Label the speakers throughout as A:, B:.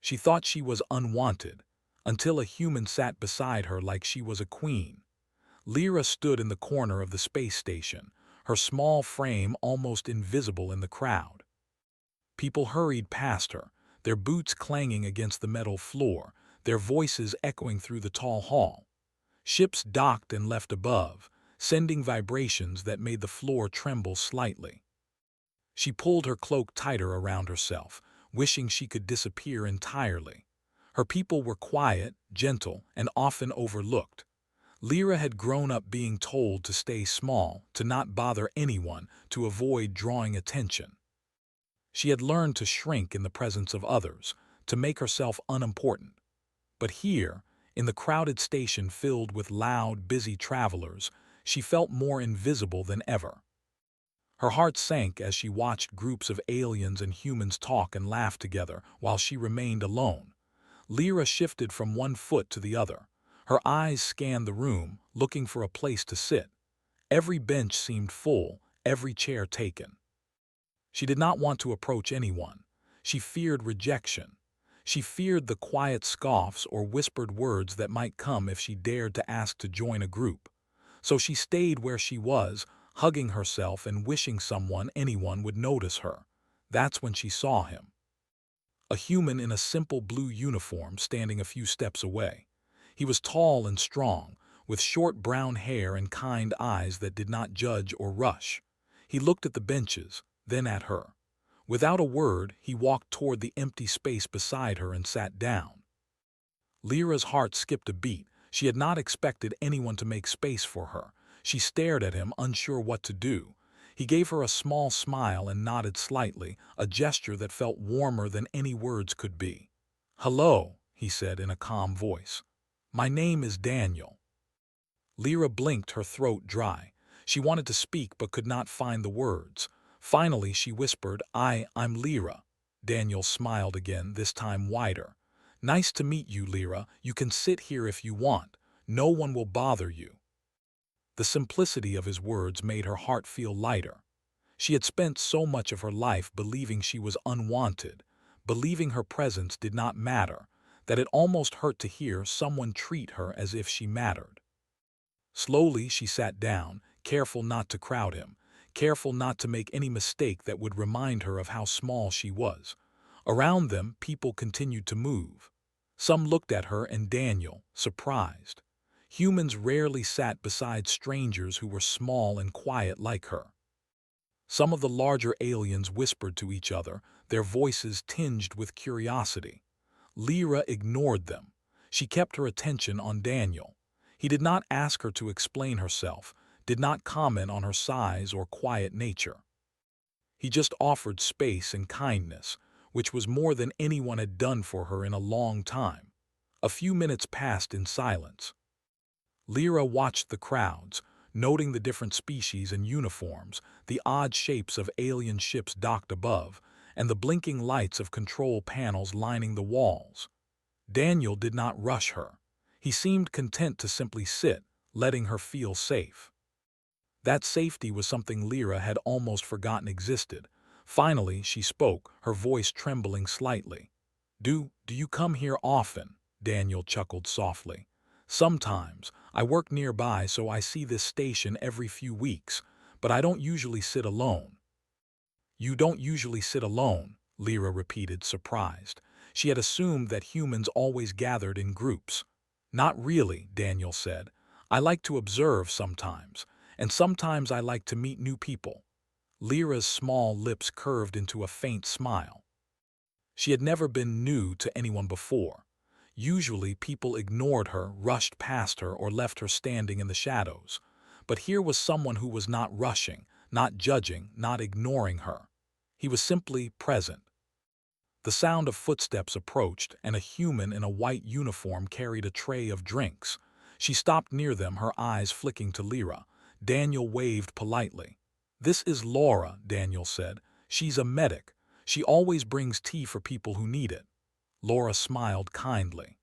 A: She thought she was unwanted, until a human sat beside her like she was a queen. Lyra stood in the corner of the space station, her small frame almost invisible in the crowd. People hurried past her, their boots clanging against the metal floor, their voices echoing through the tall hall. Ships docked and left above, sending vibrations that made the floor tremble slightly. She pulled her cloak tighter around herself, wishing she could disappear entirely. Her people were quiet, gentle, and often overlooked. Lyra had grown up being told to stay small, to not bother anyone, to avoid drawing attention. She had learned to shrink in the presence of others, to make herself unimportant. But here, in the crowded station filled with loud, busy travelers, she felt more invisible than ever. Her heart sank as she watched groups of aliens and humans talk and laugh together while she remained alone. Lyra shifted from one foot to the other. Her eyes scanned the room, looking for a place to sit. Every bench seemed full, every chair taken. She did not want to approach anyone. She feared rejection. She feared the quiet scoffs or whispered words that might come if she dared to ask to join a group. So she stayed where she was, hugging herself and wishing anyone would notice her. That's when she saw him. A human in a simple blue uniform standing a few steps away. He was tall and strong, with short brown hair and kind eyes that did not judge or rush. He looked at the benches, then at her. Without a word, he walked toward the empty space beside her and sat down. Lyra's heart skipped a beat. She had not expected anyone to make space for her. She stared at him, unsure what to do. He gave her a small smile and nodded slightly, a gesture that felt warmer than any words could be. "Hello," he said in a calm voice. "My name is Daniel." Lyra blinked, her throat dry. She wanted to speak but could not find the words. Finally, she whispered, I'm Lyra." Daniel smiled again, this time wider. "Nice to meet you, Lyra. You can sit here if you want. No one will bother you." The simplicity of his words made her heart feel lighter. She had spent so much of her life believing she was unwanted, believing her presence did not matter, that it almost hurt to hear someone treat her as if she mattered. Slowly, she sat down, careful not to crowd him, careful not to make any mistake that would remind her of how small she was. Around them, people continued to move. Some looked at her and Daniel, surprised. Humans rarely sat beside strangers who were small and quiet like her. Some of the larger aliens whispered to each other, their voices tinged with curiosity. Lyra ignored them. She kept her attention on Daniel. He did not ask her to explain herself, did not comment on her size or quiet nature. He just offered space and kindness, which was more than anyone had done for her in a long time. A few minutes passed in silence. Lyra watched the crowds, noting the different species and uniforms, the odd shapes of alien ships docked above, and the blinking lights of control panels lining the walls. Daniel did not rush her. He seemed content to simply sit, letting her feel safe. That safety was something Lyra had almost forgotten existed. Finally, she spoke, her voice trembling slightly. Do you come here often?" Daniel chuckled softly. "Sometimes. I work nearby, so I see this station every few weeks, but I don't usually sit alone." "You don't usually sit alone," Lyra repeated, surprised. She had assumed that humans always gathered in groups. "Not really," Daniel said. "I like to observe sometimes, and sometimes I like to meet new people." Lyra's small lips curved into a faint smile. She had never been new to anyone before. Usually, people ignored her, rushed past her, or left her standing in the shadows. But here was someone who was not rushing, not judging, not ignoring her. He was simply present. The sound of footsteps approached, and a human in a white uniform carried a tray of drinks. She stopped near them, her eyes flicking to Lyra. Daniel waved politely. "This is Laura," Daniel said. "She's a medic. She always brings tea for people who need it." Laura smiled kindly.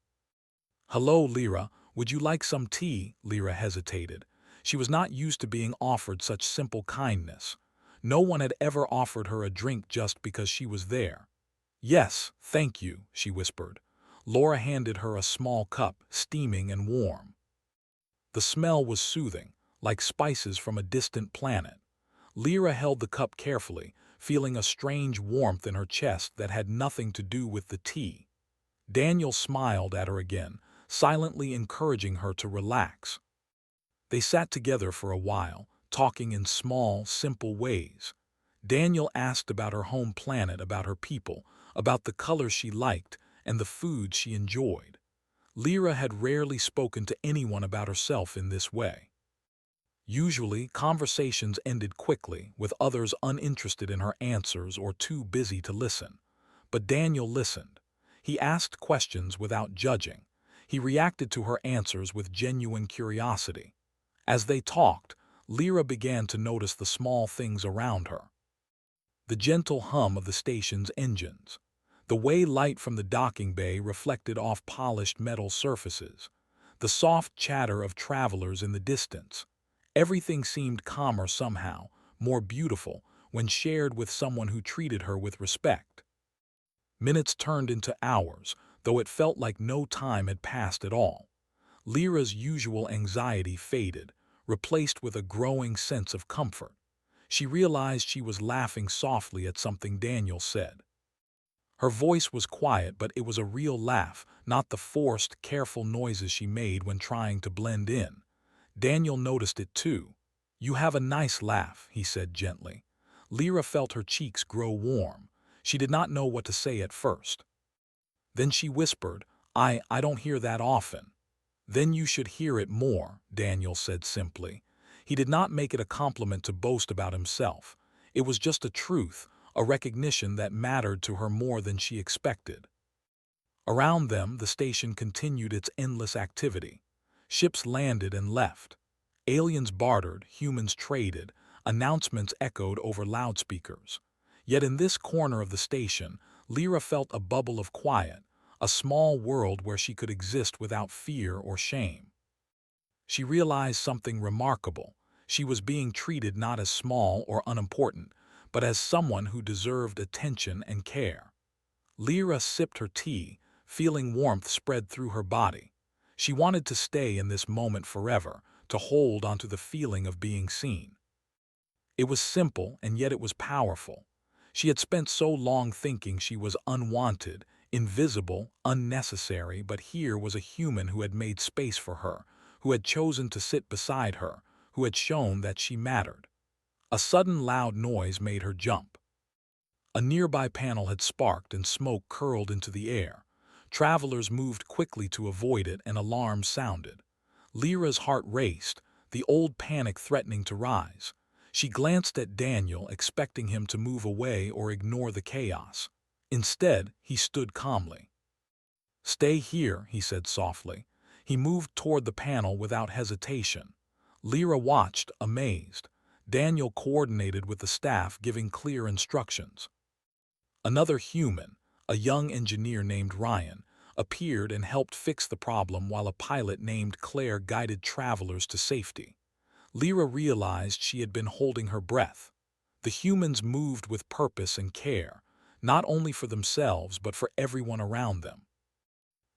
A: "Hello, Lyra. Would you like some tea?" Lyra hesitated. She was not used to being offered such simple kindness. No one had ever offered her a drink just because she was there. "Yes, thank you," she whispered. Laura handed her a small cup, steaming and warm. The smell was soothing, like spices from a distant planet. Lyra held the cup carefully, feeling a strange warmth in her chest that had nothing to do with the tea. Daniel smiled at her again, silently encouraging her to relax. They sat together for a while, talking in small, simple ways. Daniel asked about her home planet, about her people, about the colors she liked, and the foods she enjoyed. Lyra had rarely spoken to anyone about herself in this way. Usually, conversations ended quickly, with others uninterested in her answers or too busy to listen. But Daniel listened. He asked questions without judging. He reacted to her answers with genuine curiosity. As they talked, Lyra began to notice the small things around her. The gentle hum of the station's engines, the way light from the docking bay reflected off polished metal surfaces, the soft chatter of travelers in the distance. Everything seemed calmer somehow, more beautiful, when shared with someone who treated her with respect. Minutes turned into hours, though it felt like no time had passed at all. Lyra's usual anxiety faded, replaced with a growing sense of comfort. She realized she was laughing softly at something Daniel said. Her voice was quiet, but it was a real laugh, not the forced, careful noises she made when trying to blend in. Daniel noticed it too. "You have a nice laugh," he said gently. Lyra felt her cheeks grow warm. She did not know what to say at first. Then she whispered, I don't hear that often." "Then you should hear it more," Daniel said simply. He did not make it a compliment to boast about himself. It was just a truth, a recognition that mattered to her more than she expected. Around them, the station continued its endless activity. Ships landed and left. Aliens bartered, humans traded, announcements echoed over loudspeakers. Yet in this corner of the station, Lyra felt a bubble of quiet, a small world where she could exist without fear or shame. She realized something remarkable. She was being treated not as small or unimportant, but as someone who deserved attention and care. Lyra sipped her tea, feeling warmth spread through her body. She wanted to stay in this moment forever, to hold onto the feeling of being seen. It was simple, and yet it was powerful. She had spent so long thinking she was unwanted, invisible, unnecessary, but here was a human who had made space for her, who had chosen to sit beside her, who had shown that she mattered. A sudden loud noise made her jump. A nearby panel had sparked and smoke curled into the air. Travelers moved quickly to avoid it and alarms sounded. Lyra's heart raced, the old panic threatening to rise. She glanced at Daniel, expecting him to move away or ignore the chaos. Instead, he stood calmly. "Stay here," he said softly. He moved toward the panel without hesitation. Lyra watched, amazed. Daniel coordinated with the staff, giving clear instructions. Another human, a young engineer named Ryan, appeared and helped fix the problem while a pilot named Claire guided travelers to safety. Lyra realized she had been holding her breath. The humans moved with purpose and care, not only for themselves but for everyone around them.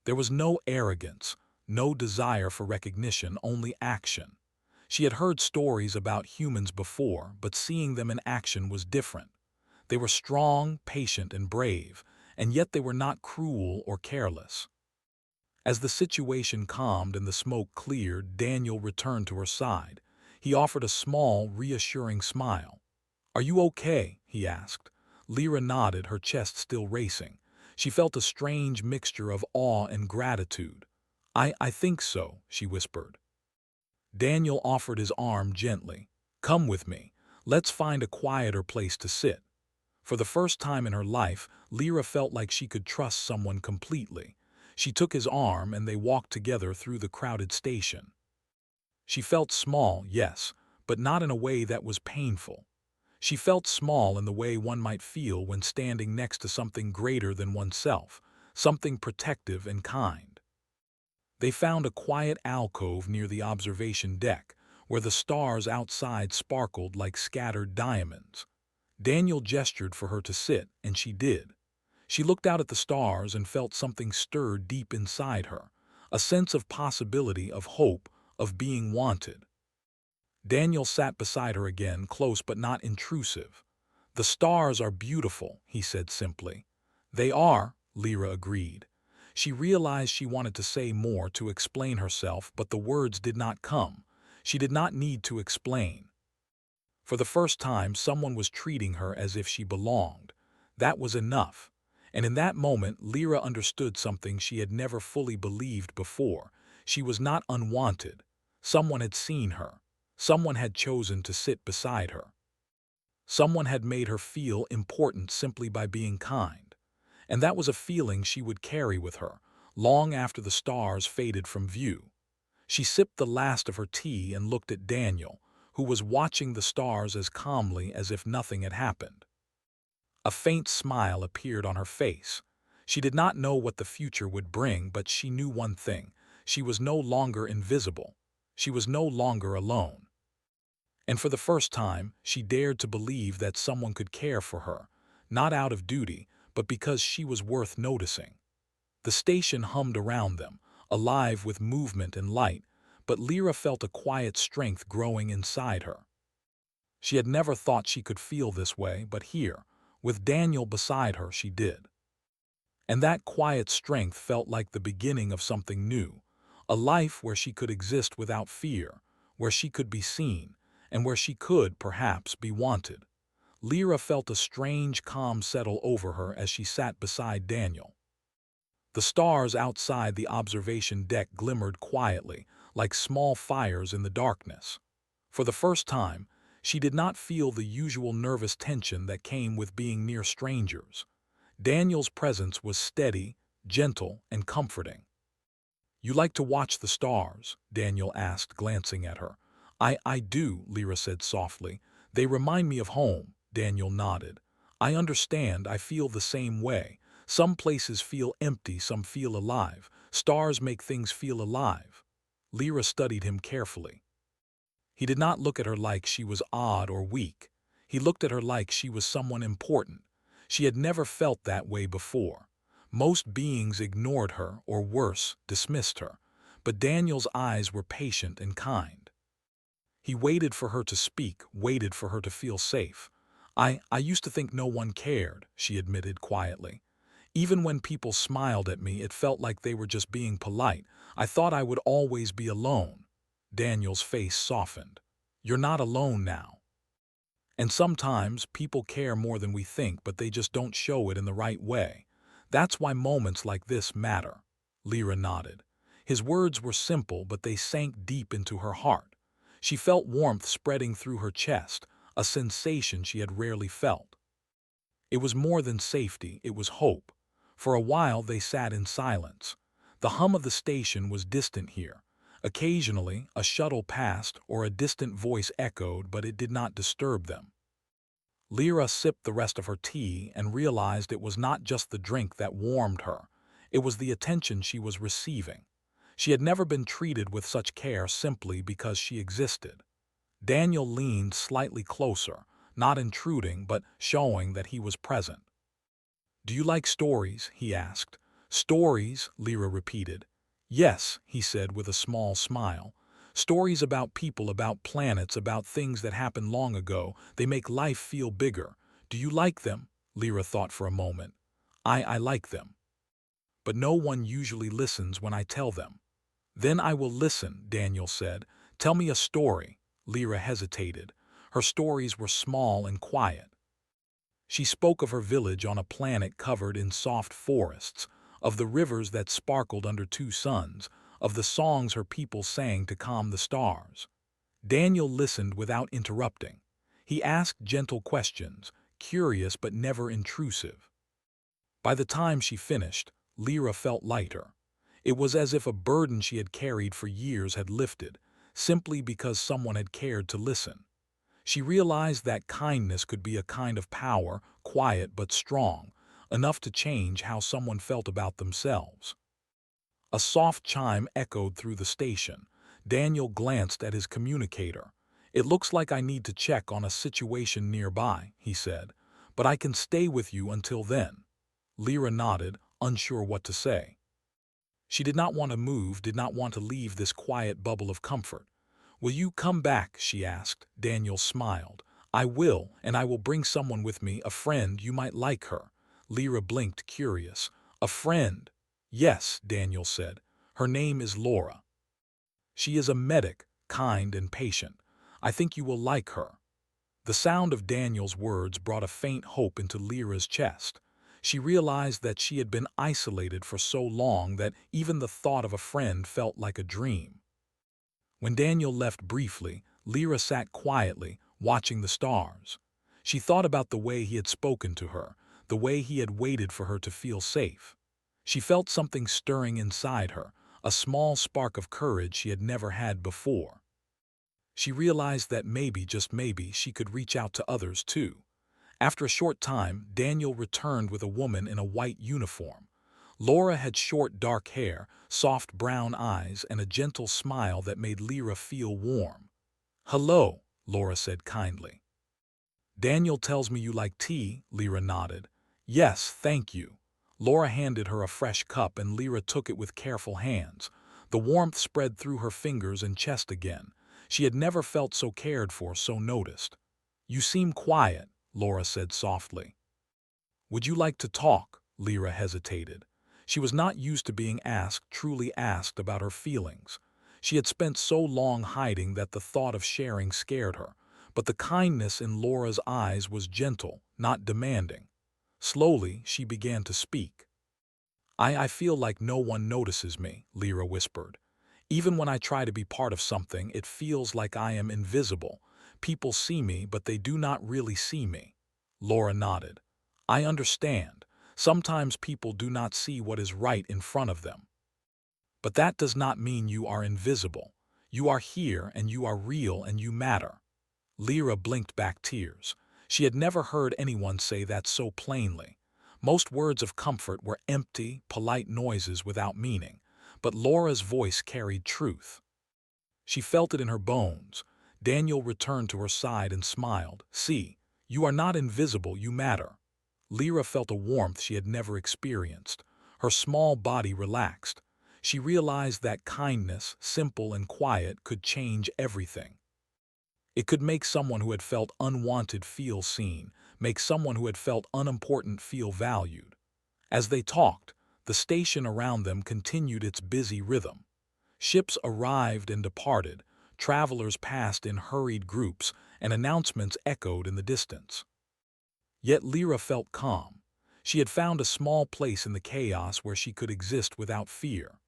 A: There was no arrogance, no desire for recognition, only action. She had heard stories about humans before, but seeing them in action was different. They were strong, patient, and brave, and yet they were not cruel or careless. As the situation calmed and the smoke cleared, Daniel returned to her side. He offered a small, reassuring smile. "Are you okay?" he asked. Lyra nodded, her chest still racing. She felt a strange mixture of awe and gratitude. I think so," she whispered. Daniel offered his arm gently. "Come with me. Let's find a quieter place to sit." For the first time in her life, Lyra felt like she could trust someone completely. She took his arm and they walked together through the crowded station. She felt small, yes, but not in a way that was painful. She felt small in the way one might feel when standing next to something greater than oneself, something protective and kind. They found a quiet alcove near the observation deck, where the stars outside sparkled like scattered diamonds. Daniel gestured for her to sit, and she did. She looked out at the stars and felt something stir deep inside her, a sense of possibility, of hope, of being wanted. Daniel sat beside her again, close but not intrusive. "The stars are beautiful," he said simply. "They are," Lyra agreed. She realized she wanted to say more, to explain herself, but the words did not come. She did not need to explain. For the first time, someone was treating her as if she belonged. That was enough. And in that moment, Lyra understood something she had never fully believed before. She was not unwanted. Someone had seen her. Someone had chosen to sit beside her. Someone had made her feel important simply by being kind. And that was a feeling she would carry with her, long after the stars faded from view. She sipped the last of her tea and looked at Daniel, who was watching the stars as calmly as if nothing had happened. A faint smile appeared on her face. She did not know what the future would bring, but she knew one thing: she was no longer invisible. She was no longer alone. And for the first time, she dared to believe that someone could care for her, not out of duty, but because she was worth noticing. The station hummed around them, alive with movement and light, but Lyra felt a quiet strength growing inside her. She had never thought she could feel this way, but here, with Daniel beside her, she did. And that quiet strength felt like the beginning of something new, a life where she could exist without fear, where she could be seen, and where she could, perhaps, be wanted. Lyra felt a strange calm settle over her as she sat beside Daniel. The stars outside the observation deck glimmered quietly, like small fires in the darkness. For the first time, she did not feel the usual nervous tension that came with being near strangers. Daniel's presence was steady, gentle, and comforting. "You like to watch the stars?" Daniel asked, glancing at her. I do," Lyra said softly. "They remind me of home." Daniel nodded. "I understand, I feel the same way. Some places feel empty, some feel alive. Stars make things feel alive." Lyra studied him carefully. He did not look at her like she was odd or weak. He looked at her like she was someone important. She had never felt that way before. Most beings ignored her, or worse, dismissed her. But Daniel's eyes were patient and kind. He waited for her to speak, waited for her to feel safe. I used to think no one cared," she admitted quietly. "Even when people smiled at me, it felt like they were just being polite. I thought I would always be alone." Daniel's face softened. "You're not alone now. And sometimes people care more than we think, but they just don't show it in the right way. That's why moments like this matter." Lyra nodded. His words were simple, but they sank deep into her heart. She felt warmth spreading through her chest, a sensation she had rarely felt. It was more than safety, it was hope. For a while they sat in silence. The hum of the station was distant here. Occasionally, a shuttle passed or a distant voice echoed, but it did not disturb them. Lyra sipped the rest of her tea and realized it was not just the drink that warmed her. It was the attention she was receiving. She had never been treated with such care simply because she existed. Daniel leaned slightly closer, not intruding but showing that he was present. "Do you like stories?" he asked. "Stories," Lyra repeated. "Yes," he said with a small smile. "Stories about people, about planets, about things that happened long ago. They make life feel bigger. Do you like them?" Lyra thought for a moment. I like them. But no one usually listens when I tell them." "Then I will listen," Daniel said. "Tell me a story." Lyra hesitated. Her stories were small and quiet. She spoke of her village on a planet covered in soft forests, of the rivers that sparkled under two suns, of the songs her people sang to calm the stars. Daniel listened without interrupting. He asked gentle questions, curious but never intrusive. By the time she finished, Lyra felt lighter. It was as if a burden she had carried for years had lifted, simply because someone had cared to listen. She realized that kindness could be a kind of power, quiet but strong, enough to change how someone felt about themselves. A soft chime echoed through the station. Daniel glanced at his communicator. "It looks like I need to check on a situation nearby," he said, "but I can stay with you until then." Lyra nodded, unsure what to say. She did not want to move, did not want to leave this quiet bubble of comfort. "Will you come back?" she asked. Daniel smiled. "I will, and I will bring someone with me, a friend. You might like her." Lyra blinked, curious. "A friend?" "Yes," Daniel said. "Her name is Laura. She is a medic, kind and patient. I think you will like her." The sound of Daniel's words brought a faint hope into Lyra's chest. She realized that she had been isolated for so long that even the thought of a friend felt like a dream. When Daniel left briefly, Lyra sat quietly, watching the stars. She thought about the way he had spoken to her, the way he had waited for her to feel safe. She felt something stirring inside her, a small spark of courage she had never had before. She realized that maybe, just maybe, she could reach out to others too. After a short time, Daniel returned with a woman in a white uniform. Laura had short dark hair, soft brown eyes, and a gentle smile that made Lyra feel warm. "Hello," Laura said kindly. "Daniel tells me you like tea," Lyra nodded. "Yes, thank you." Laura handed her a fresh cup and Lyra took it with careful hands. The warmth spread through her fingers and chest again. She had never felt so cared for, so noticed. "You seem quiet," Laura said softly. "Would you like to talk?" Lyra hesitated. She was not used to being asked, truly asked, about her feelings. She had spent so long hiding that the thought of sharing scared her. But the kindness in Laura's eyes was gentle, not demanding. Slowly, she began to speak. I feel like no one notices me," Lyra whispered. "Even when I try to be part of something, it feels like I am invisible. People see me, but they do not really see me." Laura nodded. "I understand. Sometimes people do not see what is right in front of them. But that does not mean you are invisible. You are here, and you are real, and you matter." Lyra blinked back tears. She had never heard anyone say that so plainly. Most words of comfort were empty, polite noises without meaning, but Laura's voice carried truth. She felt it in her bones. Daniel returned to her side and smiled. "See, you are not invisible, you matter." Lyra felt a warmth she had never experienced. Her small body relaxed. She realized that kindness, simple and quiet, could change everything. It could make someone who had felt unwanted feel seen, make someone who had felt unimportant feel valued. As they talked, the station around them continued its busy rhythm. Ships arrived and departed, travelers passed in hurried groups, and announcements echoed in the distance. Yet Lyra felt calm. She had found a small place in the chaos where she could exist without fear.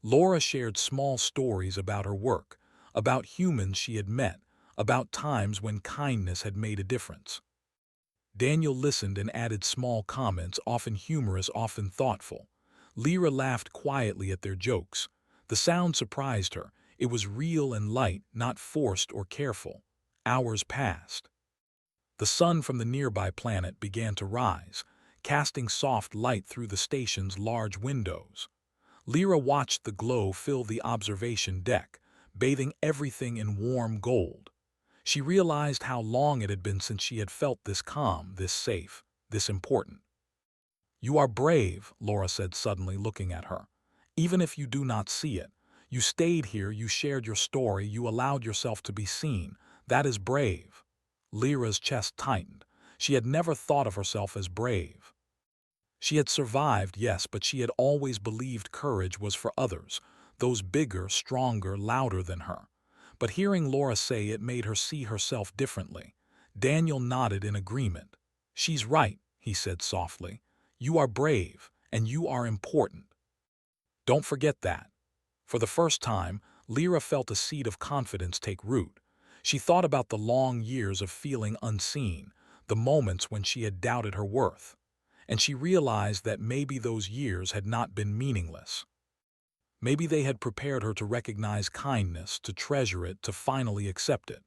A: Laura shared small stories about her work, about humans she had met, about times when kindness had made a difference. Daniel listened and added small comments, often humorous, often thoughtful. Lyra laughed quietly at their jokes. The sound surprised her. It was real and light, not forced or careful. Hours passed. The sun from the nearby planet began to rise, casting soft light through the station's large windows. Lyra watched the glow fill the observation deck, bathing everything in warm gold. She realized how long it had been since she had felt this calm, this safe, this important. "You are brave," Laura said suddenly, looking at her. "Even if you do not see it. You stayed here, you shared your story, you allowed yourself to be seen. That is brave." Lyra's chest tightened. She had never thought of herself as brave. She had survived, yes, but she had always believed courage was for others, those bigger, stronger, louder than her. But hearing Laura say it made her see herself differently. Daniel nodded in agreement. "She's right," he said softly. "You are brave, and you are important. Don't forget that." For the first time, Lyra felt a seed of confidence take root. She thought about the long years of feeling unseen, the moments when she had doubted her worth. And she realized that maybe those years had not been meaningless. Maybe they had prepared her to recognize kindness, to treasure it, to finally accept it.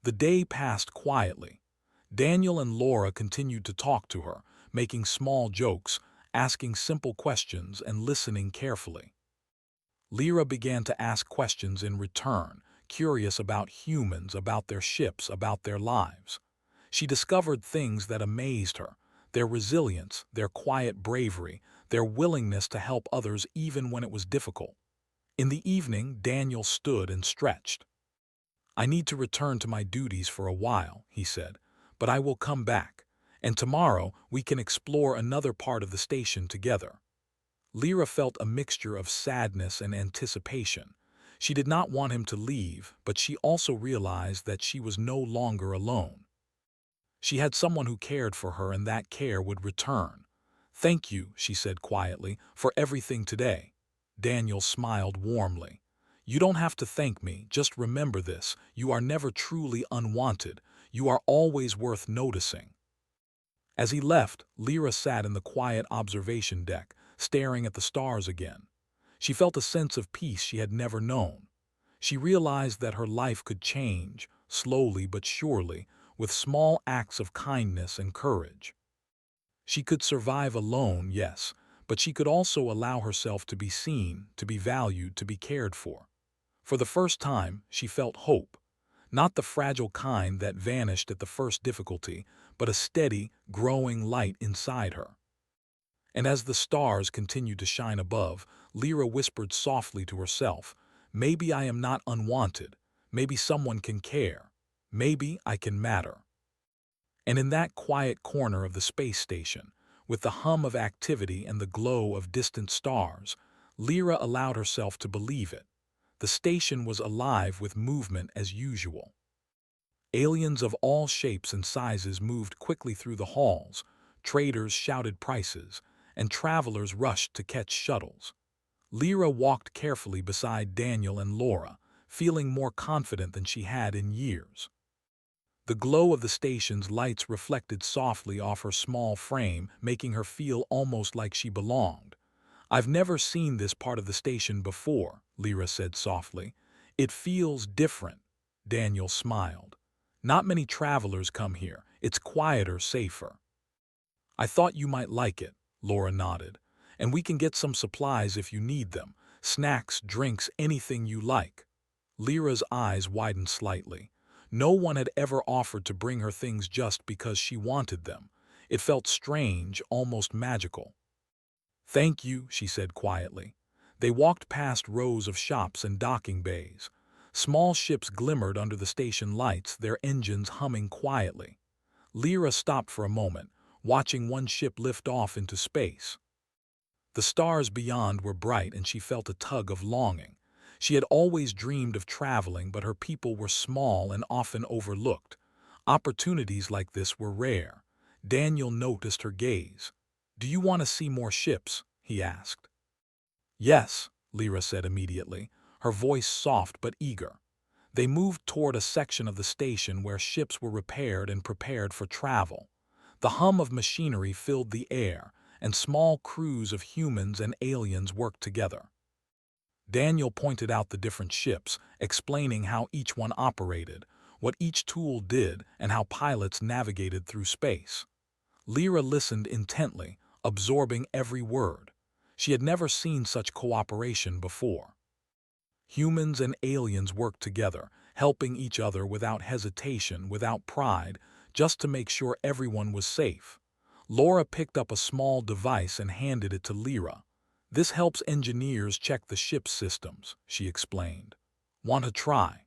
A: The day passed quietly. Daniel and Laura continued to talk to her, making small jokes, asking simple questions, and listening carefully. Lyra began to ask questions in return, curious about humans, about their ships, about their lives. She discovered things that amazed her. their resilience, their quiet bravery, their willingness to help others even when it was difficult. In the evening, Daniel stood and stretched. "I need to return to my duties for a while," he said, "but I will come back, and tomorrow we can explore another part of the station together." Lyra felt a mixture of sadness and anticipation. She did not want him to leave, but she also realized that she was no longer alone. She had someone who cared for her, and that care would return. "Thank you," she said quietly, "for everything today." Daniel smiled warmly. "You don't have to thank me, just remember this: you are never truly unwanted. You are always worth noticing." As he left, Lyra sat in the quiet observation deck, staring at the stars again. She felt a sense of peace she had never known. She realized that her life could change, slowly but surely, with small acts of kindness and courage. She could survive alone, yes, but she could also allow herself to be seen, to be valued, to be cared for. For the first time, she felt hope. Not the fragile kind that vanished at the first difficulty, but a steady, growing light inside her. And as the stars continued to shine above, Lyra whispered softly to herself, "Maybe I am not unwanted. Maybe someone can care. Maybe I can matter." And in that quiet corner of the space station, with the hum of activity and the glow of distant stars, Lyra allowed herself to believe it. The station was alive with movement as usual. Aliens of all shapes and sizes moved quickly through the halls, traders shouted prices, and travelers rushed to catch shuttles. Lyra walked carefully beside Daniel and Laura, feeling more confident than she had in years. The glow of the station's lights reflected softly off her small frame, making her feel almost like she belonged. "I've never seen this part of the station before," Lyra said softly. "It feels different." Daniel smiled. "Not many travelers come here. It's quieter, safer." "I thought you might like it," Laura nodded. "And we can get some supplies if you need them. Snacks, drinks, anything you like." Lyra's eyes widened slightly. No one had ever offered to bring her things just because she wanted them. It felt strange, almost magical. "Thank you," she said quietly. They walked past rows of shops and docking bays. Small ships glimmered under the station lights, their engines humming quietly. Lyra stopped for a moment, watching one ship lift off into space. The stars beyond were bright, and she felt a tug of longing. She had always dreamed of traveling, but her people were small and often overlooked. Opportunities like this were rare. Daniel noticed her gaze. "Do you want to see more ships?" he asked. "Yes," Lyra said immediately, her voice soft but eager. They moved toward a section of the station where ships were repaired and prepared for travel. The hum of machinery filled the air, and small crews of humans and aliens worked together. Daniel pointed out the different ships, explaining how each one operated, what each tool did, and how pilots navigated through space. Lyra listened intently, absorbing every word. She had never seen such cooperation before. Humans and aliens worked together, helping each other without hesitation, without pride, just to make sure everyone was safe. Laura picked up a small device and handed it to Lyra. "This helps engineers check the ship's systems," she explained. "Want to try?"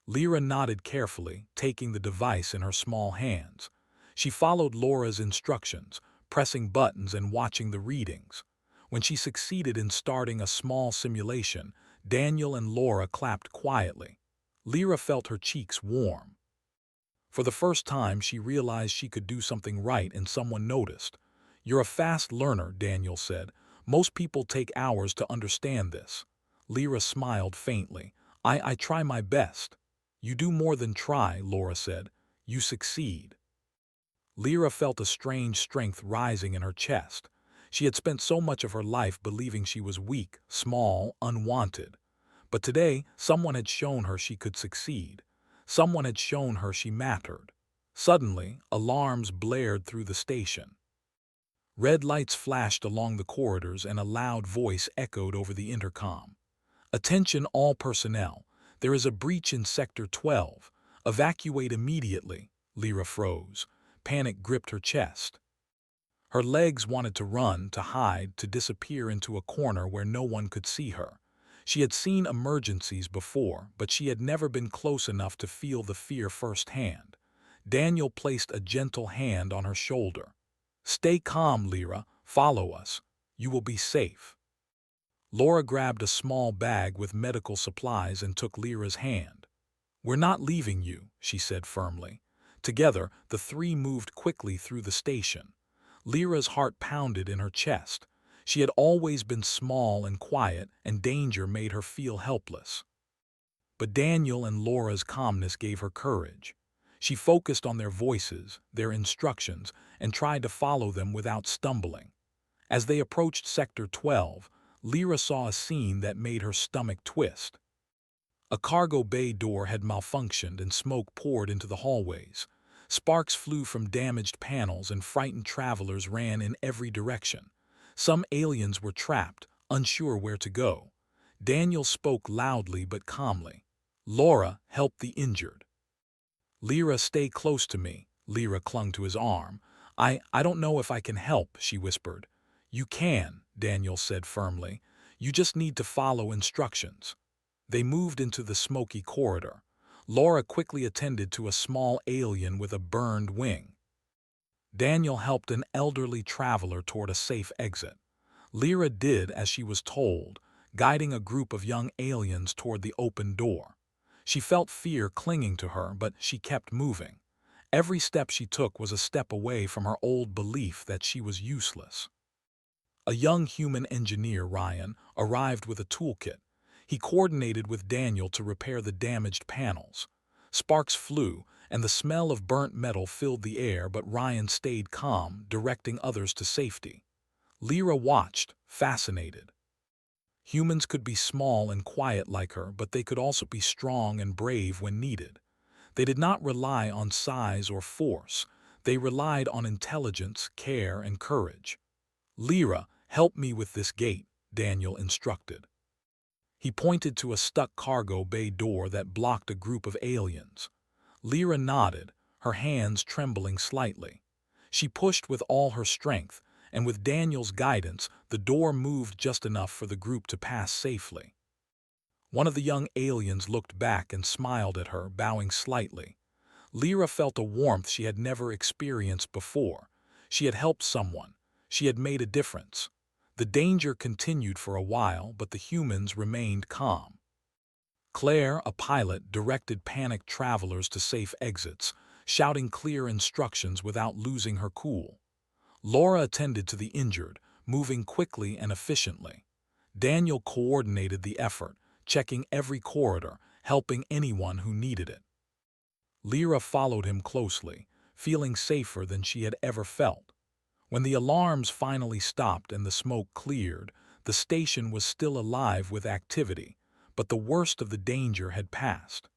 A: Lyra nodded carefully, taking the device in her small hands. She followed Laura's instructions, pressing buttons and watching the readings. When she succeeded in starting a small simulation, Daniel and Laura clapped quietly. Lyra felt her cheeks warm. For the first time, she realized she could do something right, and someone noticed. "You're a fast learner," Daniel said. "Most people take hours to understand this." Lyra smiled faintly. I try my best." "You do more than try," Laura said. "You succeed." Lyra felt a strange strength rising in her chest. She had spent so much of her life believing she was weak, small, unwanted. But today, someone had shown her she could succeed. Someone had shown her she mattered. Suddenly, alarms blared through the station. Red lights flashed along the corridors, and a loud voice echoed over the intercom. "Attention all personnel. There is a breach in Sector 12. Evacuate immediately." Lyra froze. Panic gripped her chest. Her legs wanted to run, to hide, to disappear into a corner where no one could see her. She had seen emergencies before, but she had never been close enough to feel the fear firsthand. Daniel placed a gentle hand on her shoulder. "Stay calm, Lyra. Follow us. You will be safe." Laura grabbed a small bag with medical supplies and took Lyra's hand. "We're not leaving you," she said firmly. Together, the three moved quickly through the station. Lyra's heart pounded in her chest. She had always been small and quiet, and danger made her feel helpless. But Daniel and Laura's calmness gave her courage. She focused on their voices, their instructions, and tried to follow them without stumbling. As they approached Sector 12, Lyra saw a scene that made her stomach twist. A cargo bay door had malfunctioned and smoke poured into the hallways. Sparks flew from damaged panels and frightened travelers ran in every direction. Some aliens were trapped, unsure where to go. Daniel spoke loudly but calmly. "Laura, help the injured." "Lyra, stay close to me." Lyra clung to his arm. I don't know if I can help," she whispered. "You can," Daniel said firmly. "You just need to follow instructions." They moved into the smoky corridor. Laura quickly attended to a small alien with a burned wing. Daniel helped an elderly traveler toward a safe exit. Lyra did as she was told, guiding a group of young aliens toward the open door. She felt fear clinging to her, but she kept moving. Every step she took was a step away from her old belief that she was useless. A young human engineer, Ryan, arrived with a toolkit. He coordinated with Daniel to repair the damaged panels. Sparks flew, and the smell of burnt metal filled the air, but Ryan stayed calm, directing others to safety. Lyra watched, fascinated. Humans could be small and quiet like her, but they could also be strong and brave when needed. They did not rely on size or force. They relied on intelligence, care, and courage. "Lyra, help me with this gate," Daniel instructed. He pointed to a stuck cargo bay door that blocked a group of aliens. Lyra nodded, her hands trembling slightly. She pushed with all her strength, and with Daniel's guidance, the door moved just enough for the group to pass safely. One of the young aliens looked back and smiled at her, bowing slightly. Lyra felt a warmth she had never experienced before. She had helped someone. She had made a difference. The danger continued for a while, but the humans remained calm. Claire, a pilot, directed panicked travelers to safe exits, shouting clear instructions without losing her cool. Laura attended to the injured, moving quickly and efficiently. Daniel coordinated the effort, checking every corridor, helping anyone who needed it. Lyra followed him closely, feeling safer than she had ever felt. When the alarms finally stopped and the smoke cleared, the station was still alive with activity, but the worst of the danger had passed.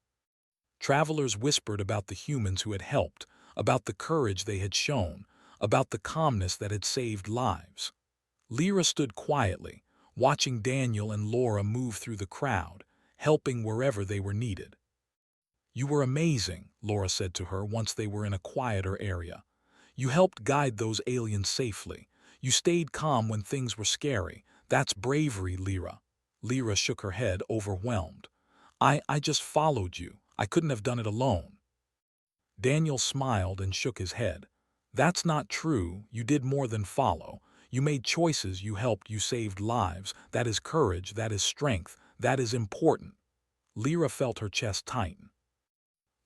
A: Travelers whispered about the humans who had helped, about the courage they had shown, about the calmness that had saved lives. Lyra stood quietly, watching Daniel and Laura move through the crowd, helping wherever they were needed. "You were amazing," Laura said to her once they were in a quieter area. "You helped guide those aliens safely. You stayed calm when things were scary. That's bravery, Lyra." Lyra shook her head, overwhelmed. I just followed you. I couldn't have done it alone." Daniel smiled and shook his head. "That's not true. You did more than follow. You made choices, you helped, you saved lives. That is courage, that is strength, that is important." Lyra felt her chest tighten.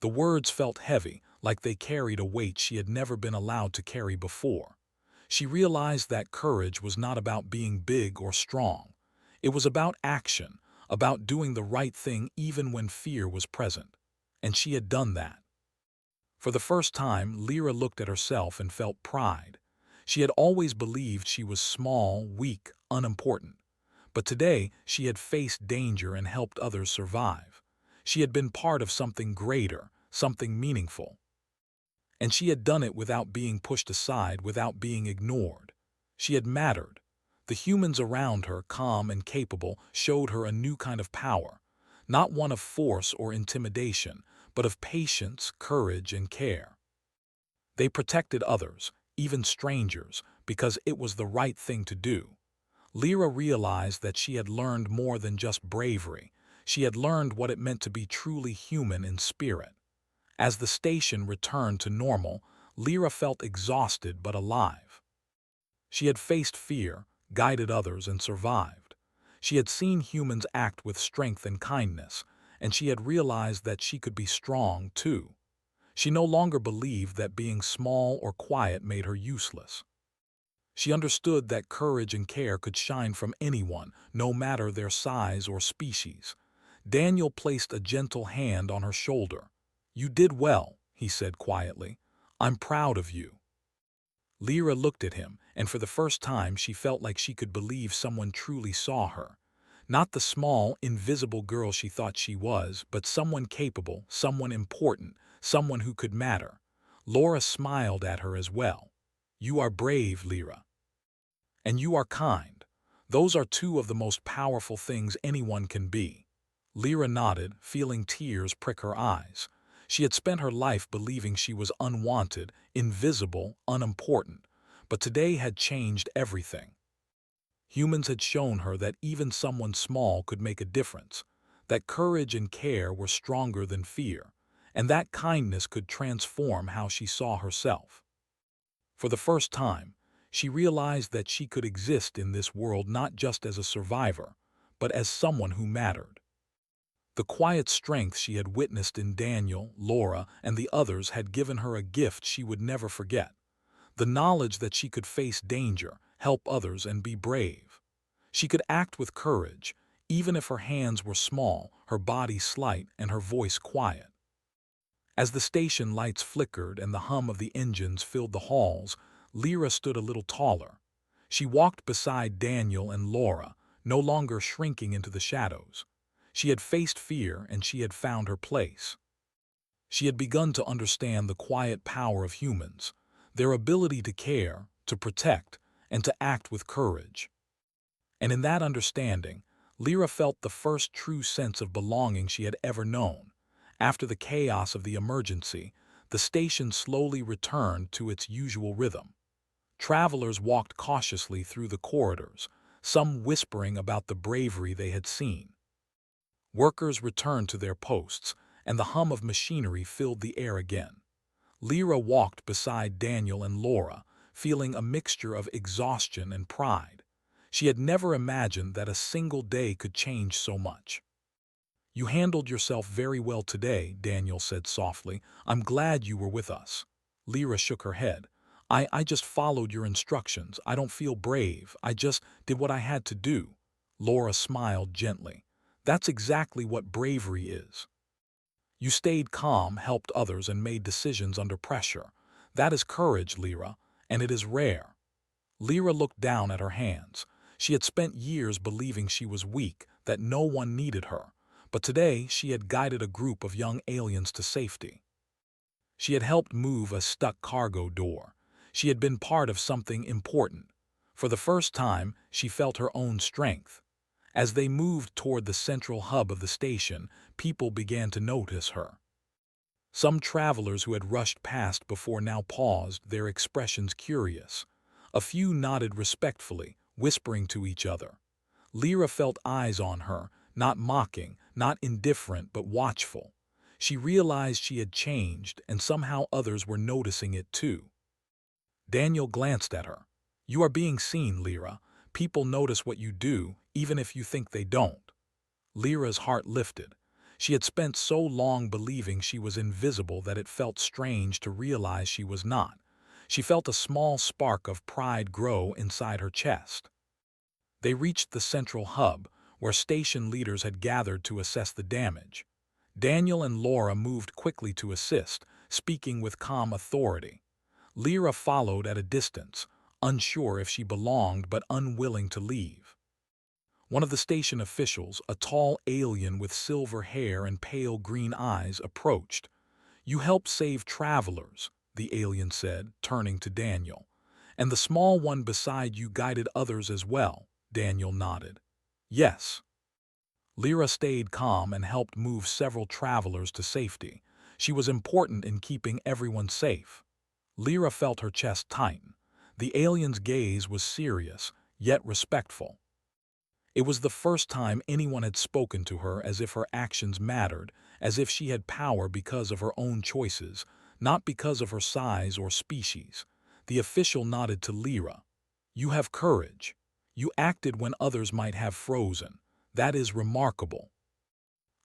A: The words felt heavy, like they carried a weight she had never been allowed to carry before. She realized that courage was not about being big or strong. It was about action, about doing the right thing even when fear was present. And she had done that. For the first time, Lyra looked at herself and felt pride. She had always believed she was small, weak, unimportant. But today, she had faced danger and helped others survive. She had been part of something greater, something meaningful. And she had done it without being pushed aside, without being ignored. She had mattered. The humans around her, calm and capable, showed her a new kind of power, not one of force or intimidation, but of patience, courage, and care. They protected others, even strangers, because it was the right thing to do. Lyra realized that she had learned more than just bravery. She had learned what it meant to be truly human in spirit. As the station returned to normal, Lyra felt exhausted but alive. She had faced fear, guided others, and survived. She had seen humans act with strength and kindness, and she had realized that she could be strong, too. She no longer believed that being small or quiet made her useless. She understood that courage and care could shine from anyone, no matter their size or species. Daniel placed a gentle hand on her shoulder. "You did well," he said quietly. "I'm proud of you." Lyra looked at him, and for the first time she felt like she could believe someone truly saw her. Not the small, invisible girl she thought she was, but someone capable, someone important, someone who could matter. Laura smiled at her as well. "You are brave, Lyra. And you are kind. Those are two of the most powerful things anyone can be." Lyra nodded, feeling tears prick her eyes. She had spent her life believing she was unwanted, invisible, unimportant, but today had changed everything. Humans had shown her that even someone small could make a difference, that courage and care were stronger than fear, and that kindness could transform how she saw herself. For the first time, she realized that she could exist in this world not just as a survivor, but as someone who mattered. The quiet strength she had witnessed in Daniel, Laura, and the others had given her a gift she would never forget. The knowledge that she could face danger, help others, and be brave. She could act with courage, even if her hands were small, her body slight, and her voice quiet. As the station lights flickered and the hum of the engines filled the halls, Lyra stood a little taller. She walked beside Daniel and Laura, no longer shrinking into the shadows. She had faced fear and she had found her place. She had begun to understand the quiet power of humans, their ability to care, to protect, and to act with courage. And in that understanding, Lyra felt the first true sense of belonging she had ever known. After the chaos of the emergency, the station slowly returned to its usual rhythm. Travelers walked cautiously through the corridors, some whispering about the bravery they had seen. Workers returned to their posts, and the hum of machinery filled the air again. Lyra walked beside Daniel and Laura, feeling a mixture of exhaustion and pride. She had never imagined that a single day could change so much. "You handled yourself very well today," Daniel said softly. "I'm glad you were with us." Lyra shook her head. I just followed your instructions. I don't feel brave. I just did what I had to do." Laura smiled gently. "That's exactly what bravery is. You stayed calm, helped others, and made decisions under pressure. That is courage, Lyra, and it is rare." Lyra looked down at her hands. She had spent years believing she was weak, that no one needed her. But today she had guided a group of young aliens to safety. She had helped move a stuck cargo door. She had been part of something important. For the first time, she felt her own strength. As they moved toward the central hub of the station, people began to notice her. Some travelers who had rushed past before now paused, their expressions curious. A few nodded respectfully, whispering to each other. Lyra felt eyes on her, not mocking, not indifferent, but watchful. She realized she had changed, and somehow others were noticing it too. Daniel glanced at her. "You are being seen, Lyra. People notice what you do, even if you think they don't." Lyra's heart lifted. She had spent so long believing she was invisible that it felt strange to realize she was not. She felt a small spark of pride grow inside her chest. They reached the central hub, where station leaders had gathered to assess the damage. Daniel and Laura moved quickly to assist, speaking with calm authority. Lyra followed at a distance, unsure if she belonged but unwilling to leave. One of the station officials, a tall alien with silver hair and pale green eyes, approached. "You helped save travelers," the alien said, turning to Daniel. "And the small one beside you guided others as well." Daniel nodded. "Yes." Lyra stayed calm and helped move several travelers to safety. She was important in keeping everyone safe. Lyra felt her chest tighten. The alien's gaze was serious, yet respectful. It was the first time anyone had spoken to her as if her actions mattered, as if she had power because of her own choices, not because of her size or species. The official nodded to Lyra. "You have courage. You acted when others might have frozen. That is remarkable."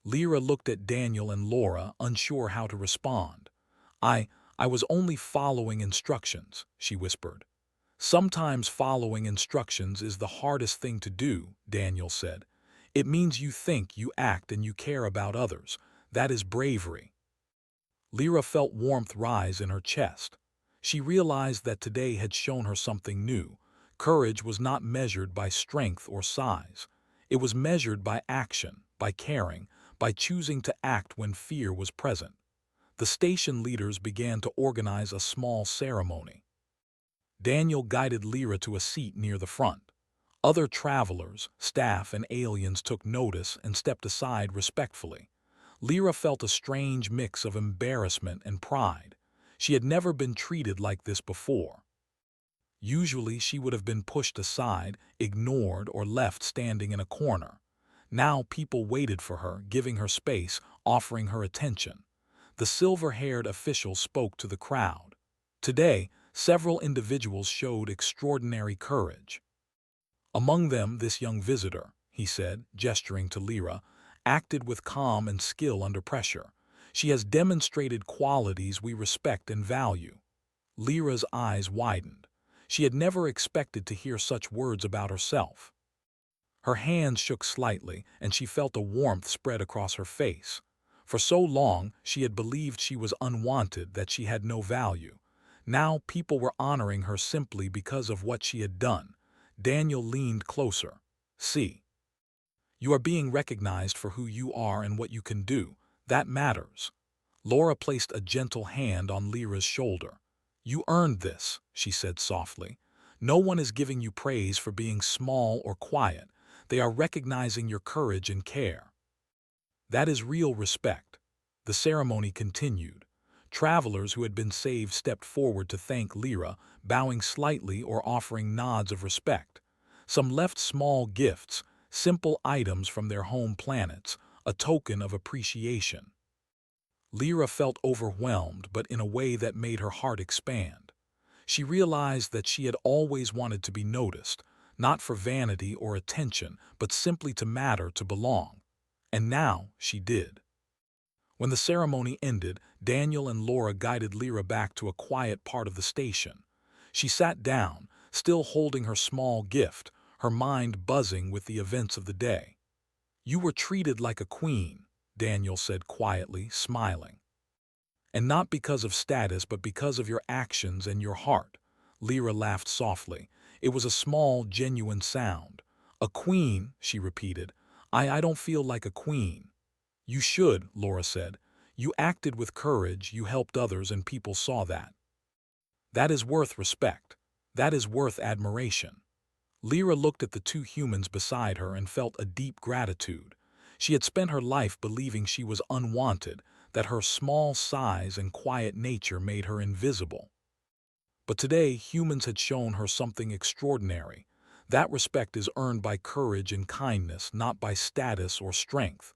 A: Lyra looked at Daniel and Laura, unsure how to respond. I, I was only following instructions," she whispered. "Sometimes following instructions is the hardest thing to do," Daniel said. "It means you think, you act, and you care about others. That is bravery." Lyra felt warmth rise in her chest. She realized that today had shown her something new. Courage was not measured by strength or size. It was measured by action, by caring, by choosing to act when fear was present. The station leaders began to organize a small ceremony. Daniel guided Lyra to a seat near the front. Other travelers, staff, and aliens took notice and stepped aside respectfully. Lyra felt a strange mix of embarrassment and pride. She had never been treated like this before. Usually she would have been pushed aside, ignored, or left standing in a corner. Now people waited for her, giving her space, offering her attention. The silver-haired official spoke to the crowd. Today, several individuals showed extraordinary courage. "Among them, this young visitor," he said, gesturing to Lyra, "acted with calm and skill under pressure. She has demonstrated qualities we respect and value." Lyra's eyes widened. She had never expected to hear such words about herself. Her hands shook slightly, and she felt a warmth spread across her face. For so long, she had believed she was unwanted, that she had no value. Now people were honoring her simply because of what she had done. Daniel leaned closer. "See, you are being recognized for who you are and what you can do. That matters." Laura placed a gentle hand on Lyra's shoulder. "You earned this," she said softly. "No one is giving you praise for being small or quiet. They are recognizing your courage and care. That is real respect." The ceremony continued. Travelers who had been saved stepped forward to thank Lyra, bowing slightly or offering nods of respect. Some left small gifts, simple items from their home planets, a token of appreciation. Lyra felt overwhelmed, but in a way that made her heart expand. She realized that she had always wanted to be noticed, not for vanity or attention, but simply to matter, to belong. And now she did. When the ceremony ended, Daniel and Laura guided Lyra back to a quiet part of the station. She sat down, still holding her small gift, her mind buzzing with the events of the day. "You were treated like a queen," Daniel said quietly, smiling. "And not because of status, but because of your actions and your heart." Lyra laughed softly. It was a small, genuine sound. "A queen," she repeated. I don't feel like a queen." "You should," Laura said. "You acted with courage, you helped others, and people saw that. That is worth respect. That is worth admiration." Lyra looked at the two humans beside her and felt a deep gratitude. She had spent her life believing she was unwanted, that her small size and quiet nature made her invisible. But today, humans had shown her something extraordinary. That respect is earned by courage and kindness, not by status or strength.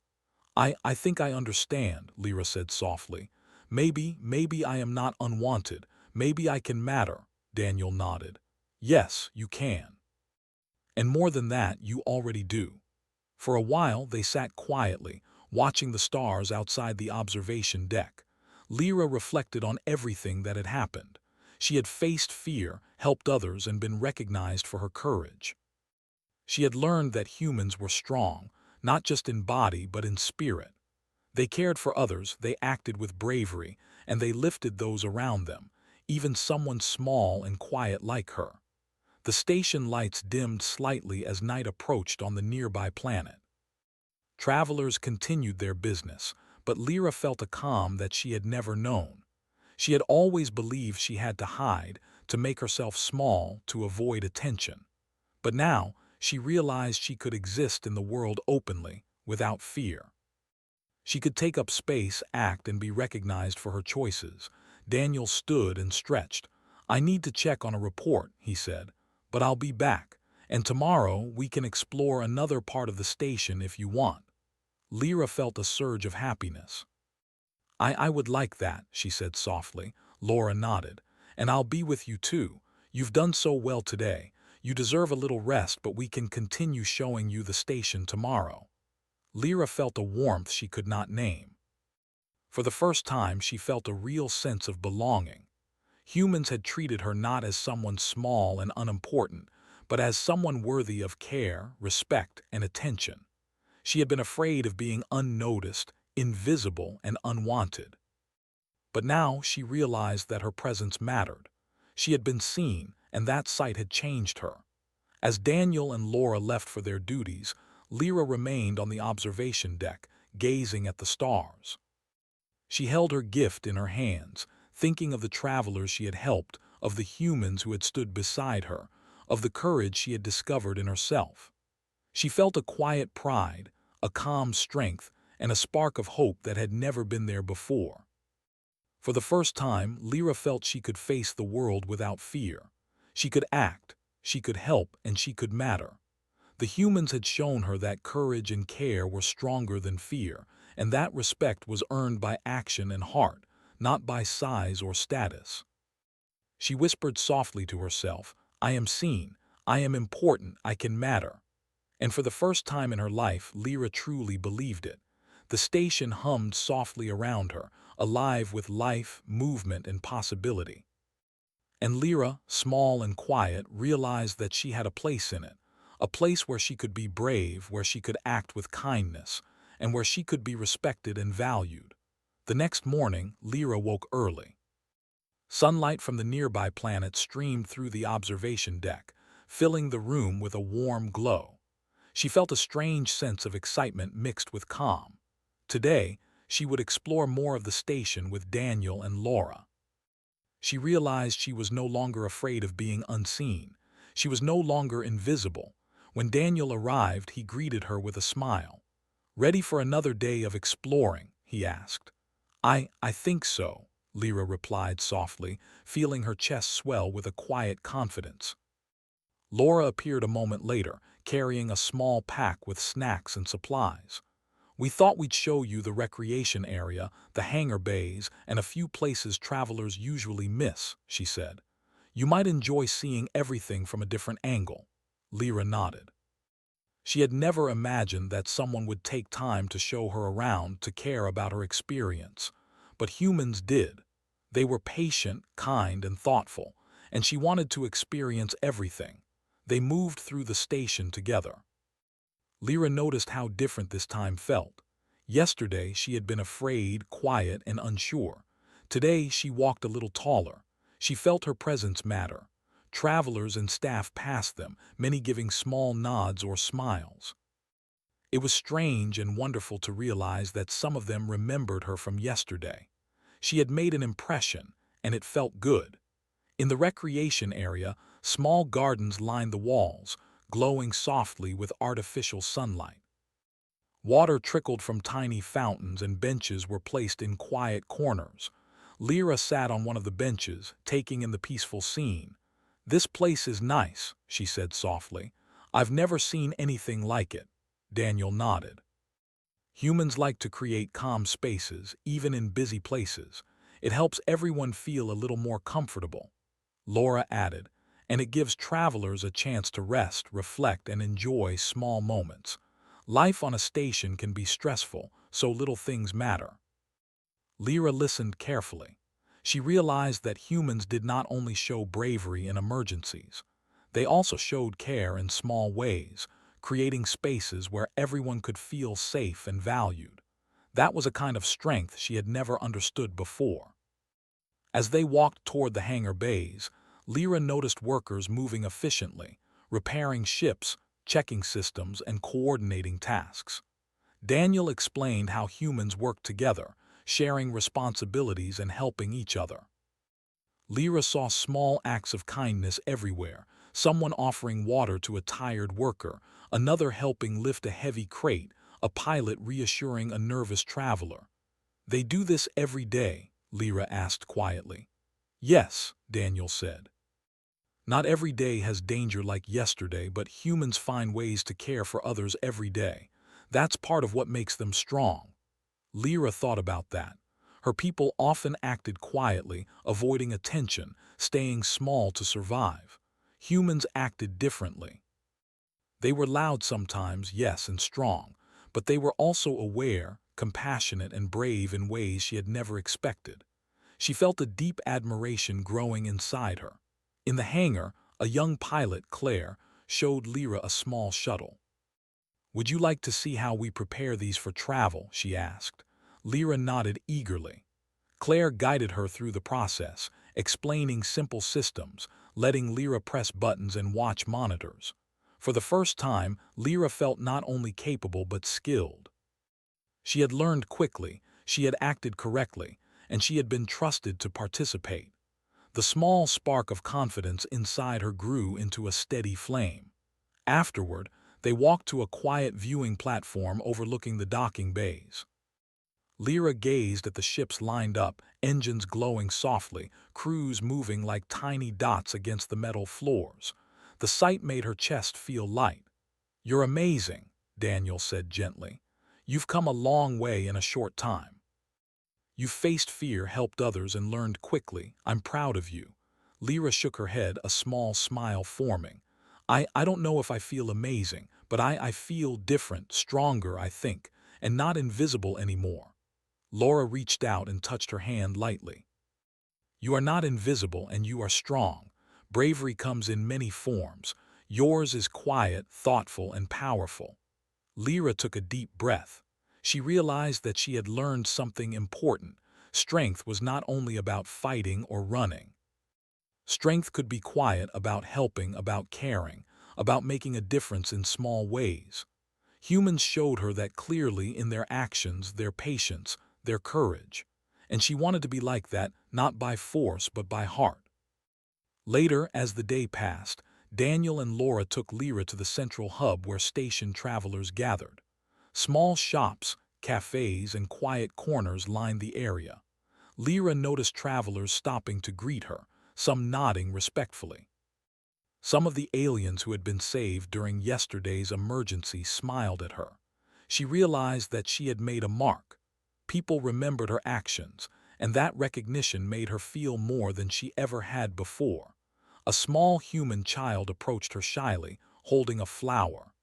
A: I think I understand," Lyra said softly. Maybe I am not unwanted. Maybe I can matter." Daniel nodded. "Yes, you can. And more than that, you already do." For a while, they sat quietly, watching the stars outside the observation deck. Lyra reflected on everything that had happened. She had faced fear, helped others, and been recognized for her courage. She had learned that humans were strong, not just in body but in spirit. They cared for others, they acted with bravery, and they lifted those around them, even someone small and quiet like her. The station lights dimmed slightly as night approached on the nearby planet. Travelers continued their business, but Lyra felt a calm that she had never known. She had always believed she had to hide, to make herself small, to avoid attention. But now, she realized she could exist in the world openly, without fear. She could take up space, act, and be recognized for her choices. Daniel stood and stretched. I need to check on a report, he said, but I'll be back, and tomorrow we can explore another part of the station if you want. Lyra felt a surge of happiness. I would like that, she said softly. Laura nodded. And I'll be with you too. You've done so well today. You deserve a little rest, but we can continue showing you the station tomorrow. Lyra felt a warmth she could not name. For the first time, she felt a real sense of belonging. Humans had treated her not as someone small and unimportant, but as someone worthy of care, respect, and attention. She had been afraid of being unnoticed, invisible, and unwanted. But now she realized that her presence mattered. She had been seen, and that sight had changed her. As Daniel and Laura left for their duties, Lyra remained on the observation deck, gazing at the stars. She held her gift in her hands, thinking of the travelers she had helped, of the humans who had stood beside her, of the courage she had discovered in herself. She felt a quiet pride, a calm strength, and a spark of hope that had never been there before. For the first time, Lyra felt she could face the world without fear. She could act, she could help, and she could matter. The humans had shown her that courage and care were stronger than fear, and that respect was earned by action and heart, not by size or status. She whispered softly to herself, I am seen, I am important, I can matter. And for the first time in her life, Lyra truly believed it. The station hummed softly around her, alive with life, movement, and possibility. And Lyra, small and quiet, realized that she had a place in it, a place where she could be brave, where she could act with kindness, and where she could be respected and valued. The next morning, Lyra woke early. Sunlight from the nearby planet streamed through the observation deck, filling the room with a warm glow. She felt a strange sense of excitement mixed with calm. Today, she would explore more of the station with Daniel and Laura. She realized she was no longer afraid of being unseen. She was no longer invisible. When Daniel arrived, he greeted her with a smile. Ready for another day of exploring? He asked. I think so, Lyra replied softly, feeling her chest swell with a quiet confidence. Laura appeared a moment later, carrying a small pack with snacks and supplies. We thought we'd show you the recreation area, the hangar bays, and a few places travelers usually miss, she said. You might enjoy seeing everything from a different angle. Lyra nodded. She had never imagined that someone would take time to show her around, to care about her experience. But humans did. They were patient, kind, and thoughtful, and she wanted to experience everything. They moved through the station together. Lyra noticed how different this time felt. Yesterday she had been afraid, quiet, and unsure. Today she walked a little taller. She felt her presence matter. Travelers and staff passed them, many giving small nods or smiles. It was strange and wonderful to realize that some of them remembered her from yesterday. She had made an impression, and it felt good. In the recreation area, small gardens lined the walls, glowing softly with artificial sunlight. Water trickled from tiny fountains and benches were placed in quiet corners. Lyra sat on one of the benches, taking in the peaceful scene. This place is nice, she said softly. I've never seen anything like it. Daniel nodded. Humans like to create calm spaces, even in busy places. It helps everyone feel a little more comfortable. Laura added, and it gives travelers a chance to rest, reflect, and enjoy small moments. Life on a station can be stressful, so little things matter. Lyra listened carefully. She realized that humans did not only show bravery in emergencies. They also showed care in small ways, creating spaces where everyone could feel safe and valued. That was a kind of strength she had never understood before. As they walked toward the hangar bays, Lyra noticed workers moving efficiently, repairing ships, checking systems, and coordinating tasks. Daniel explained how humans work together, sharing responsibilities and helping each other. Lyra saw small acts of kindness everywhere, someone offering water to a tired worker, another helping lift a heavy crate, a pilot reassuring a nervous traveler. They do this every day, Lyra asked quietly. Yes, Daniel said. Not every day has danger like yesterday, but humans find ways to care for others every day. That's part of what makes them strong. Lyra thought about that. Her people often acted quietly, avoiding attention, staying small to survive. Humans acted differently. They were loud sometimes, yes, and strong, but they were also aware, compassionate, and brave in ways she had never expected. She felt a deep admiration growing inside her. In the hangar, a young pilot, Claire, showed Lyra a small shuttle. "Would you like to see how we prepare these for travel?" she asked. Lyra nodded eagerly. Claire guided her through the process, explaining simple systems, letting Lyra press buttons and watch monitors. For the first time, Lyra felt not only capable but skilled. She had learned quickly, she had acted correctly, and she had been trusted to participate. The small spark of confidence inside her grew into a steady flame. Afterward, they walked to a quiet viewing platform overlooking the docking bays. Lyra gazed at the ships lined up, engines glowing softly, crews moving like tiny dots against the metal floors. The sight made her chest feel light. "You're amazing," Daniel said gently. "You've come a long way in a short time. You've faced fear, helped others, and learned quickly. I'm proud of you." Lyra shook her head, a small smile forming. I don't know if I feel amazing, but I feel different, stronger, I think, and not invisible anymore." Laura reached out and touched her hand lightly. "You are not invisible and you are strong. Bravery comes in many forms. Yours is quiet, thoughtful, and powerful." Lyra took a deep breath. She realized that she had learned something important. Strength was not only about fighting or running. Strength could be quiet, about helping, about caring, about making a difference in small ways. Humans showed her that clearly in their actions, their patience, their courage. And she wanted to be like that, not by force but by heart. Later, as the day passed, Daniel and Laura took Lyra to the central hub where station travelers gathered. Small shops, cafes, and quiet corners lined the area. Lyra noticed travelers stopping to greet her, some nodding respectfully. Some of the aliens who had been saved during yesterday's emergency smiled at her. She realized that she had made a mark. People remembered her actions, and that recognition made her feel more than she ever had before. A small human child approached her shyly, holding a flower.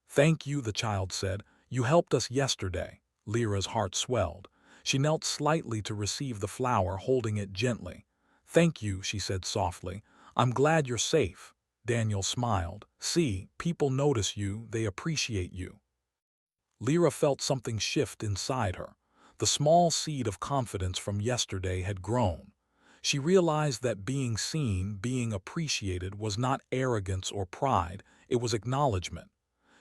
A: "Thank you," the child said. "You helped us yesterday." Lyra's heart swelled. She knelt slightly to receive the flower, holding it gently. "Thank you," she said softly. "I'm glad you're safe." Daniel smiled. "See, people notice you, they appreciate you." Lyra felt something shift inside her. The small seed of confidence from yesterday had grown. She realized that being seen, being appreciated, was not arrogance or pride, it was acknowledgement.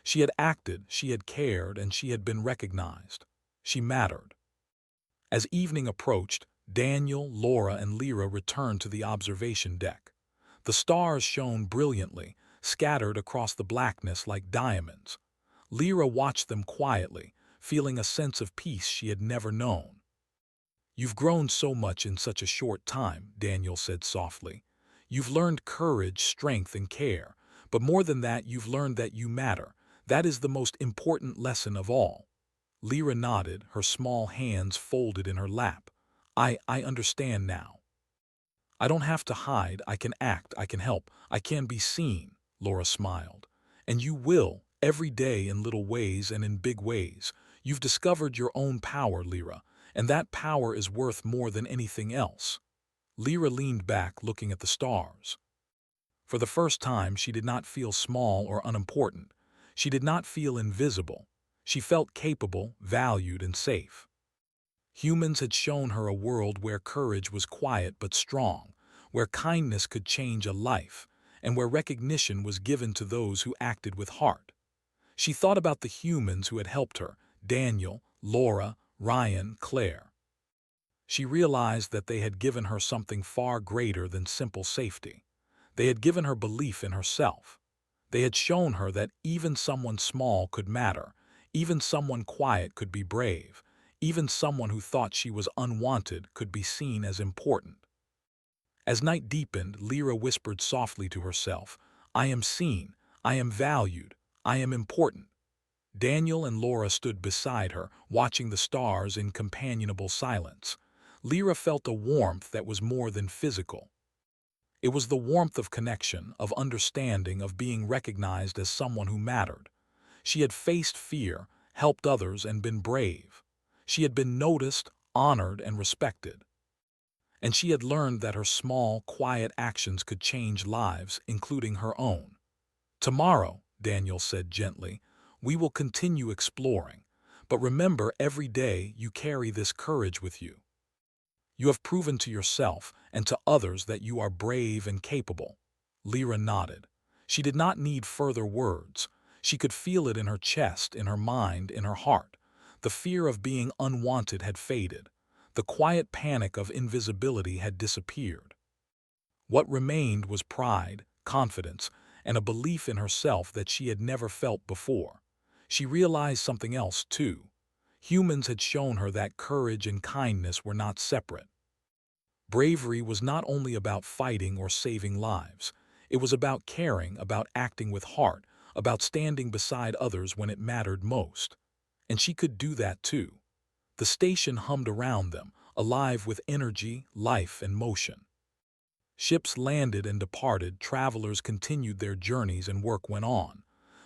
A: She had acted, she had cared, and she had been recognized. She mattered. As evening approached, Daniel, Laura, and Lyra returned to the observation deck. The stars shone brilliantly, scattered across the blackness like diamonds. Lyra watched them quietly, feeling a sense of peace she had never known. "You've grown so much in such a short time," Daniel said softly. "You've learned courage, strength, and care. But more than that, you've learned that you matter. That is the most important lesson of all." Lyra nodded, her small hands folded in her lap. I understand now. I don't have to hide, I can act, I can help, I can be seen," Laura smiled. "And you will, every day in little ways and in big ways. You've discovered your own power, Lyra, and that power is worth more than anything else." Lyra leaned back, looking at the stars. For the first time, she did not feel small or unimportant. She did not feel invisible. She felt capable, valued, and safe. Humans had shown her a world where courage was quiet but strong, where kindness could change a life, and where recognition was given to those who acted with heart. She thought about the humans who had helped her: Daniel, Laura, Ryan, Claire. She realized that they had given her something far greater than simple safety. They had given her belief in herself. They had shown her that even someone small could matter, even someone quiet could be brave, even someone who thought she was unwanted could be seen as important. As night deepened, Lyra whispered softly to herself, I am seen, I am valued, I am important. Daniel and Laura stood beside her, watching the stars in companionable silence. Lyra felt a warmth that was more than physical. It was the warmth of connection, of understanding, of being recognized as someone who mattered. She had faced fear, helped others, and been brave. She had been noticed, honored, and respected. And she had learned that her small, quiet actions could change lives, including her own. Tomorrow, Daniel said gently, we will continue exploring. But remember, every day you carry this courage with you. You have proven to yourself and to others that you are brave and capable. Lyra nodded. She did not need further words. She could feel it in her chest, in her mind, in her heart. The fear of being unwanted had faded. The quiet panic of invisibility had disappeared. What remained was pride, confidence, and a belief in herself that she had never felt before. She realized something else, too. Humans had shown her that courage and kindness were not separate. Bravery was not only about fighting or saving lives. It was about caring, about acting with heart, about standing beside others when it mattered most. And she could do that too. The station hummed around them, alive with energy, life, and motion. Ships landed and departed, travelers continued their journeys, and work went on.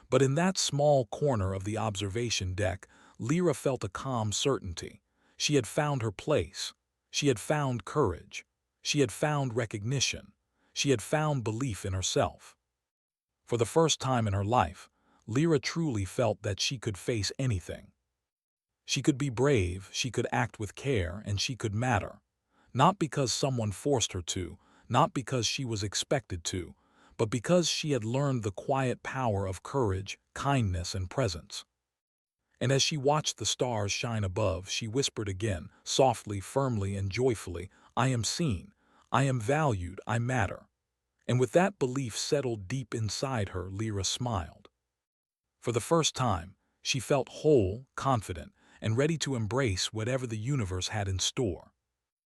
A: But in that small corner of the observation deck, Lyra felt a calm certainty. She had found her place. She had found courage. She had found recognition. She had found belief in herself. For the first time in her life, Lyra truly felt that she could face anything. She could be brave, she could act with care, and she could matter. Not because someone forced her to, not because she was expected to, but because she had learned the quiet power of courage, kindness, and presence. And as she watched the stars shine above, she whispered again, softly, firmly, and joyfully, I am seen, I am valued, I matter. And with that belief settled deep inside her, Lyra smiled. For the first time, she felt whole, confident, and ready to embrace whatever the universe had in store.